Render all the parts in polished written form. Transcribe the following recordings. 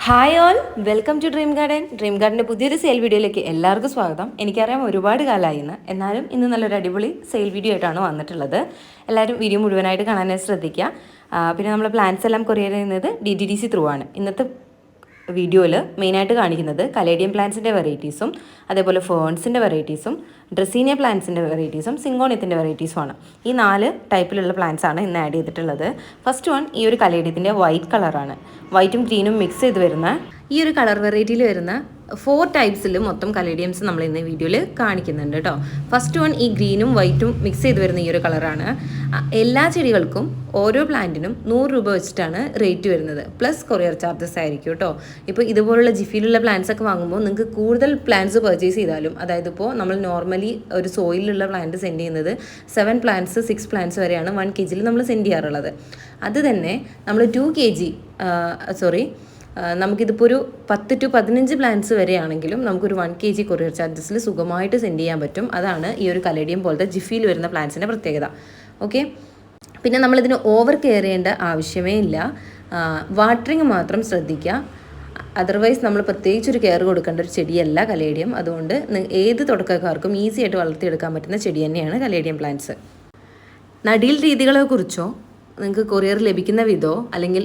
Hi all, welcome to Dream Garden. Dream ഗാർഡൻ്റെ പുതിയൊരു sale വീഡിയോയിലേക്ക് എല്ലാവർക്കും സ്വാഗതം. എനിക്കറിയാം ഒരുപാട് കാലമായിന്ന്, എന്നാലും ഇന്ന് നല്ലൊരു അടിപൊളി സെയിൽ വീഡിയോ ആയിട്ടാണ് വന്നിട്ടുള്ളത്. എല്ലാവരും വീഡിയോ മുഴുവനായിട്ട് കാണാനായിട്ട് ശ്രദ്ധിക്കുക. പിന്നെ നമ്മൾ പ്ലാൻസ് എല്ലാം കൊറിയർ ചെയ്യുന്നത് DTDC ത്രൂ ആണ്. ഇന്നത്തെ വീഡിയോയിൽ മെയിനായിട്ട് കാണിക്കുന്നത് കലേഡിയം പ്ലാന്റ്സിൻ്റെ വെറൈറ്റീസും അതേപോലെ ഫേൺസിൻ്റെ വെറൈറ്റീസും ഡ്രസീനിയ പ്ലാന്റ്സിൻ്റെ വെറൈറ്റീസും സിങ്കോണിയത്തിൻ്റെ വെറൈറ്റീസുമാണ്. ഈ 4 ടൈപ്പിലുള്ള പ്ലാന്റ്സ് ആണ് ഇന്ന് ആഡ് ചെയ്തിട്ടുള്ളത്. ഫസ്റ്റ് വൺ ഈ ഒരു കലേഡിയത്തിൻ്റെ വൈറ്റ് കളറാണ്. വൈറ്റും ഗ്രീനും മിക്സ് ചെയ്ത് വരുന്ന ഈ ഒരു കളർ വെറൈറ്റിയിൽ വരുന്ന 4 ടൈപ്സിൽ മൊത്തം കലേഡിയംസ് നമ്മൾ ഇന്ന് വീഡിയോയിൽ കാണിക്കുന്നുണ്ട് കേട്ടോ. ഫസ്റ്റ് വൺ ഈ ഗ്രീനും വൈറ്റും മിക്സ് ചെയ്ത് വരുന്ന ഈ ഒരു കളറാണ്. എല്ലാ ചെടികൾക്കും ഓരോ പ്ലാന്റിനും 100 രൂപ വെച്ചിട്ടാണ് റേറ്റ് വരുന്നത്. പ്ലസ് കൊറിയർ ചാർജസ് ആയിരിക്കും കേട്ടോ. ഇപ്പോൾ ഇതുപോലുള്ള ജിഫിയിലുള്ള പ്ലാന്റ്സ് ഒക്കെ വാങ്ങുമ്പോൾ നിങ്ങൾക്ക് കൂടുതൽ പ്ലാന്റ്സ് പർച്ചേസ് ചെയ്താലും, അതായത് ഇപ്പോൾ നമ്മൾ നോർമലി ഒരു സോയിലുള്ള പ്ലാന്റ് സെൻഡ് ചെയ്യുന്നത് 7 പ്ലാന്റ്സ് 6 പ്ലാന്റ്സ് വരെയാണ് 1 kg നമ്മൾ സെൻഡ് ചെയ്യാറുള്ളത്. അത് തന്നെ നമ്മൾ 2 kg നമുക്കിതിപ്പോൾ ഒരു 10 to 15 പ്ലാന്റ്സ് വരെയാണെങ്കിലും നമുക്കൊരു 1 kg കൊറിയർ ചാർജസിൽ സുഖമായിട്ട് സെൻഡ് ചെയ്യാൻ പറ്റും. അതാണ് ഈ ഒരു കലേഡിയം പോലത്തെ ജിഫിയിൽ വരുന്ന പ്ലാന്റ്സിൻ്റെ പ്രത്യേകത. ഓക്കെ, പിന്നെ നമ്മളിതിന് ഓവർ കെയർ ചെയ്യേണ്ട ആവശ്യമേ ഇല്ല. വാട്ടറിങ് മാത്രം ശ്രദ്ധിക്കുക. അതർവൈസ് നമ്മൾ പ്രത്യേകിച്ചൊരു കെയർ കൊടുക്കേണ്ട ഒരു ചെടിയല്ല കലേഡിയം. അതുകൊണ്ട് ഏത് തുടക്കക്കാർക്കും ഈസി ആയിട്ട് വളർത്തിയെടുക്കാൻ പറ്റുന്ന ചെടി തന്നെയാണ് കലേഡിയം പ്ലാന്റ്സ്. നടീൽ രീതികളെക്കുറിച്ചോ നിങ്ങൾക്ക് കൊറിയർ ലഭിക്കുന്ന വിധമോ അല്ലെങ്കിൽ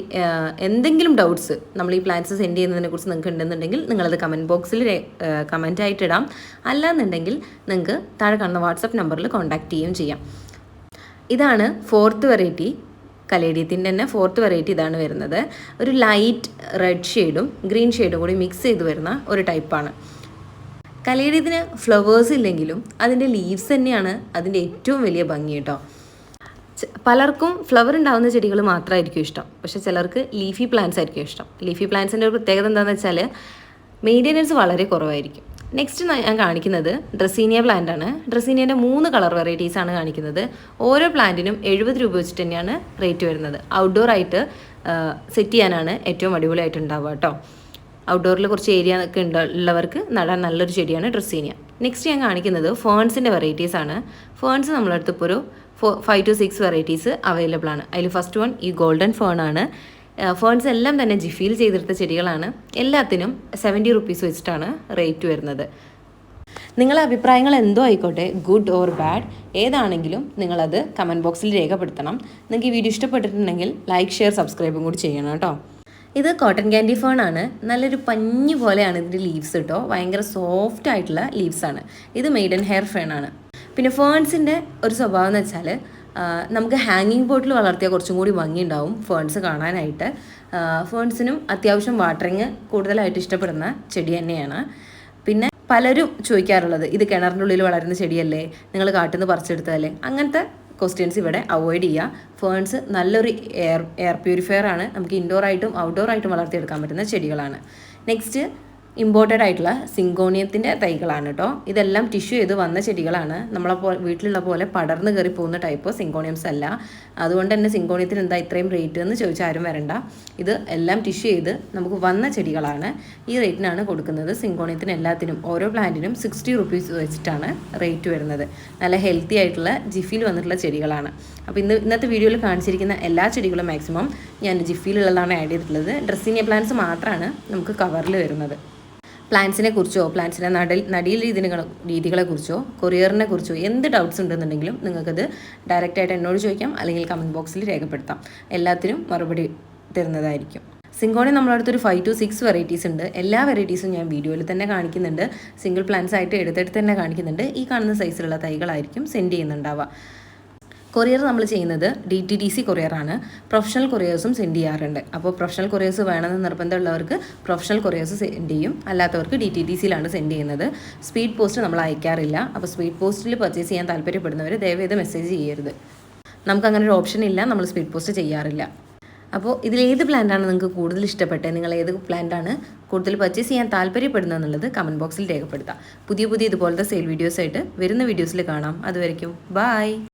എന്തെങ്കിലും ഡൗട്ട്സ് നമ്മൾ ഈ പ്ലാൻസ് സെൻഡ് ചെയ്യുന്നതിനെക്കുറിച്ച് നിങ്ങൾക്ക് ഉണ്ടെന്നുണ്ടെങ്കിൽ നിങ്ങളത് കമൻറ്റ് ബോക്സിൽ കമൻ്റ് ആയിട്ട് ഇടാം. അല്ലാന്നുണ്ടെങ്കിൽ നിങ്ങൾക്ക് താഴെ കാണുന്ന വാട്സപ്പ് നമ്പറിൽ കോൺടാക്റ്റ് ചെയ്യുകയും ചെയ്യാം. ഇതാണ് 4th വെറൈറ്റി, കലേഡിയത്തിൻ്റെ തന്നെ 4th വെറൈറ്റി ഇതാണ് വരുന്നത്. ഒരു ലൈറ്റ് റെഡ് ഷെയ്ഡും ഗ്രീൻ ഷെയ്ഡും കൂടി മിക്സ് ചെയ്ത് വരുന്ന ഒരു ടൈപ്പാണ്. കലേഡിയത്തിന് ഫ്ലവേഴ്സ് ഇല്ലെങ്കിലും അതിൻ്റെ ലീവ്സ് തന്നെയാണ് അതിൻ്റെ ഏറ്റവും വലിയ ഭംഗി കേട്ടോ. പലർക്കും ഫ്ലവർ ഉണ്ടാകുന്ന ചെടികൾ മാത്രമായിരിക്കും ഇഷ്ടം, പക്ഷേ ചിലർക്ക് ലീഫി പ്ലാന്റ്സ് ആയിരിക്കും ഇഷ്ടം. ലീഫി പ്ലാന്റ്സിൻ്റെ ഒരു പ്രത്യേകത എന്താണെന്ന് വെച്ചാൽ മെയിൻ്റെനൻസ് വളരെ കുറവായിരിക്കും. നെക്സ്റ്റ് ഞാൻ കാണിക്കുന്നത് ഡ്രസീനിയ പ്ലാന്റ് ആണ്. ഡ്രസീനിയൻ്റെ 3 കളർ വെറൈറ്റീസാണ് കാണിക്കുന്നത്. ഓരോ പ്ലാന്റിനും 70 രൂപ വെച്ചിട്ട് തന്നെയാണ് റേറ്റ് വരുന്നത്. ഔട്ട്ഡോർ ആയിട്ട് സെറ്റ് ചെയ്യാനാണ് ഏറ്റവും അടിപൊളിയായിട്ട് ഉണ്ടാവുക കേട്ടോ. ഔട്ട്ഡോറിൽ കുറച്ച് ഏരിയ ഒക്കെ ഉള്ളവർക്ക് നടാൻ നല്ലൊരു ചെടിയാണ് ഡ്രസീനിയ. നെക്സ്റ്റ് ഞാൻ കാണിക്കുന്നത് ഫേൺസിൻ്റെ വെറൈറ്റീസാണ്. ഫേൺസ് നമ്മളടുത്ത് ഇപ്പോൾ ഒരു 5 to 6 വെറൈറ്റീസ് അവൈലബിൾ ആണ്. അതിൽ ഫസ്റ്റ് വൺ ഈ ഗോൾഡൻ ഫേൺ ആണ്. ഫേൺസ് എല്ലാം തന്നെ ജിഫിയിൽ ചെയ്തെടുത്ത ചെടികളാണ്. എല്ലാത്തിനും 70 റുപ്പീസ് വെച്ചിട്ടാണ് റേറ്റ് വരുന്നത്. നിങ്ങളുടെ അഭിപ്രായങ്ങൾ എന്തോ ആയിക്കോട്ടെ, ഗുഡ് ഓർ ബാഡ് ഏതാണെങ്കിലും നിങ്ങളത് കമൻറ്റ് ബോക്സിൽ രേഖപ്പെടുത്തണം. നിങ്ങൾക്ക് ഈ വീഡിയോ ഇഷ്ടപ്പെട്ടിട്ടുണ്ടെങ്കിൽ ലൈക്ക്, ഷെയർ, സബ്സ്ക്രൈബും കൂടി ചെയ്യണം കേട്ടോ. ഇത് കോട്ടൺ ക്യാൻഡി ഫേൺ ആണ്. നല്ലൊരു പഞ്ഞി പോലെയാണ് ഇതിൻ്റെ ലീവ്സ് കേട്ടോ. ഭയങ്കര സോഫ്റ്റ് ആയിട്ടുള്ള ലീവ്സാണ്. ഇത് മെയ്ഡൻ ഹെയർ ഫേൺ ആണ്. പിന്നെ ഫേൺസിൻ്റെ ഒരു സ്വഭാവം എന്ന് വെച്ചാൽ നമുക്ക് ഹാങ്ങിങ് പോട്ടിൽ വളർത്തിയാൽ കുറച്ചും കൂടി ഭംഗിയുണ്ടാവും ഫേൺസ് കാണാനായിട്ട്. ഫേൺസിനും അത്യാവശ്യം വാട്ടറിങ് കൂടുതലായിട്ട് ഇഷ്ടപ്പെടുന്ന ചെടി തന്നെയാണ്. പിന്നെ പലരും ചോദിക്കാറുള്ളത്, ഇത് കിണറിൻ്റെ ഉള്ളിൽ വളരുന്ന ചെടിയല്ലേ, നിങ്ങൾ കാട്ടിൽ നിന്ന് പറിച്ചെടുത്തതല്ലേ? അങ്ങനത്തെ ക്വസ്റ്റ്യൻസ് ഇവിടെ അവോയ്ഡ് ചെയ്യുക. ഫേൺസ് നല്ലൊരു എയർ പ്യൂരിഫയർ ആണ്. നമുക്ക് ഇൻഡോർ ആയിട്ടും ഔട്ട്ഡോർ ആയിട്ടും വളർത്തിയെടുക്കാൻ പറ്റുന്ന ചെടികളാണ്. നെക്സ്റ്റ് ഇമ്പോർട്ടഡ് ആയിട്ടുള്ള സിങ്കോണിയത്തിൻ്റെ തൈകളാണ് കേട്ടോ. ഇതെല്ലാം ടിഷ്യൂ ചെയ്ത് വന്ന ചെടികളാണ്. വീട്ടിലുള്ള പോലെ പടർന്ന് കയറി പോകുന്ന ടൈപ്പ് സിങ്കോണിയംസ് അല്ല. അതുകൊണ്ട് തന്നെ സിങ്കോണിയത്തിന് എന്താ ഇത്രയും റേറ്റ് എന്ന് ചോദിച്ചാൽ ആരും വരണ്ട. ഇത് എല്ലാം ടിഷ്യൂ ചെയ്ത് നമുക്ക് വന്ന ചെടികളാണ്. ഈ റേറ്റിനാണ് കൊടുക്കുന്നത്. സിങ്കോണിയത്തിന് എല്ലാത്തിനും ഓരോ പ്ലാന്റിനും 60 റുപ്പീസ് വെച്ചിട്ടാണ് റേറ്റ് വരുന്നത്. നല്ല ഹെൽത്തി ആയിട്ടുള്ള ജിഫിയിൽ വന്നിട്ടുള്ള ചെടികളാണ്. അപ്പോൾ ഇന്നത്തെ വീഡിയോയിൽ കാണിച്ചിരിക്കുന്ന എല്ലാ ചെടികളും മാക്സിമം ഞാൻ ജിഫിയിലുള്ളതാണ് ആഡ് ചെയ്തിട്ടുള്ളത്. ഡ്രസീനിയ പ്ലാന്റ്സ് മാത്രമാണ് നമുക്ക് കവറിൽ വരുന്നത്. പ്ലാന്റ്സിനെ കുറിച്ചോ പ്ലാന്റ്സിൻ്റെ നടീൽ രീതികളെക്കുറിച്ചോ കൊറിയറിനെ കുറിച്ചോ എന്ത് ഡൗട്ട്സ് ഉണ്ടെന്നുണ്ടെങ്കിലും നിങ്ങൾക്കത് ഡയറക്റ്റായിട്ട് എന്നോട് ചോദിക്കാം, അല്ലെങ്കിൽ കമൻറ്റ് ബോക്സിൽ രേഖപ്പെടുത്താം. എല്ലാത്തിനും മറുപടി തരുന്നതായിരിക്കും. സിങ്കോണിയം നമ്മളടുത്തൊരു 5 to 6 വെറൈറ്റീസ് ഉണ്ട്. എല്ലാ വെറൈറ്റീസും ഞാൻ വീഡിയോയിൽ തന്നെ കാണിക്കുന്നുണ്ട്. സിംഗിൾ പ്ലാന്റ്സ് ആയിട്ട് എടുത്തെടുത്ത് തന്നെ കാണിക്കുന്നുണ്ട്. ഈ കാണുന്ന സൈസിലുള്ള തൈകളായിരിക്കും സെൻഡ് ചെയ്യുന്നുണ്ടാവുക. കൊറിയർ നമ്മൾ ചെയ്യുന്നത് DTDC കൊറിയറാണ്. പ്രൊഫഷണൽ കൊറിയേഴ്സും സെൻഡ് ചെയ്യാറുണ്ട്. അപ്പോൾ പ്രൊഫഷണൽ കൊറിയേഴ്സ് വേണമെന്ന് നിർബന്ധമുള്ളവർക്ക് പ്രൊഫഷണൽ കൊറിയേഴ്സ് സെൻഡ് ചെയ്യും, അല്ലാത്തവർക്ക് DTDCയിലാണ് സെൻഡ് ചെയ്യുന്നത്. സ്പീഡ് പോസ്റ്റ് നമ്മൾ അയക്കാറില്ല. അപ്പോൾ സ്പീഡ് പോസ്റ്റിൽ പർച്ചേസ് ചെയ്യാൻ താല്പര്യപ്പെടുന്നവർ ദയവേത് മെസ്സേജ് ചെയ്യരുത്. നമുക്കങ്ങനെ ഒരു ഓപ്ഷൻ ഇല്ല, നമ്മൾ സ്പീഡ് പോസ്റ്റ് ചെയ്യാറില്ല. അപ്പോൾ ഇതിലേത് പ്ലാന്റാണ് നിങ്ങൾക്ക് കൂടുതൽ ഇഷ്ടപ്പെട്ടത്, നിങ്ങൾ ഏത് പ്ലാന്റാണ് കൂടുതൽ പർച്ചേസ് ചെയ്യാൻ താല്പര്യപ്പെടുന്നത് എന്നുള്ളത് കമൻറ്റ് ബോക്സിൽ രേഖപ്പെടുത്താം. പുതിയ ഇതുപോലത്തെ സെയിൽ വീഡിയോസായിട്ട് വരുന്ന വീഡിയോസിൽ കാണാം. അതുവരെയ്ക്കും ബൈ.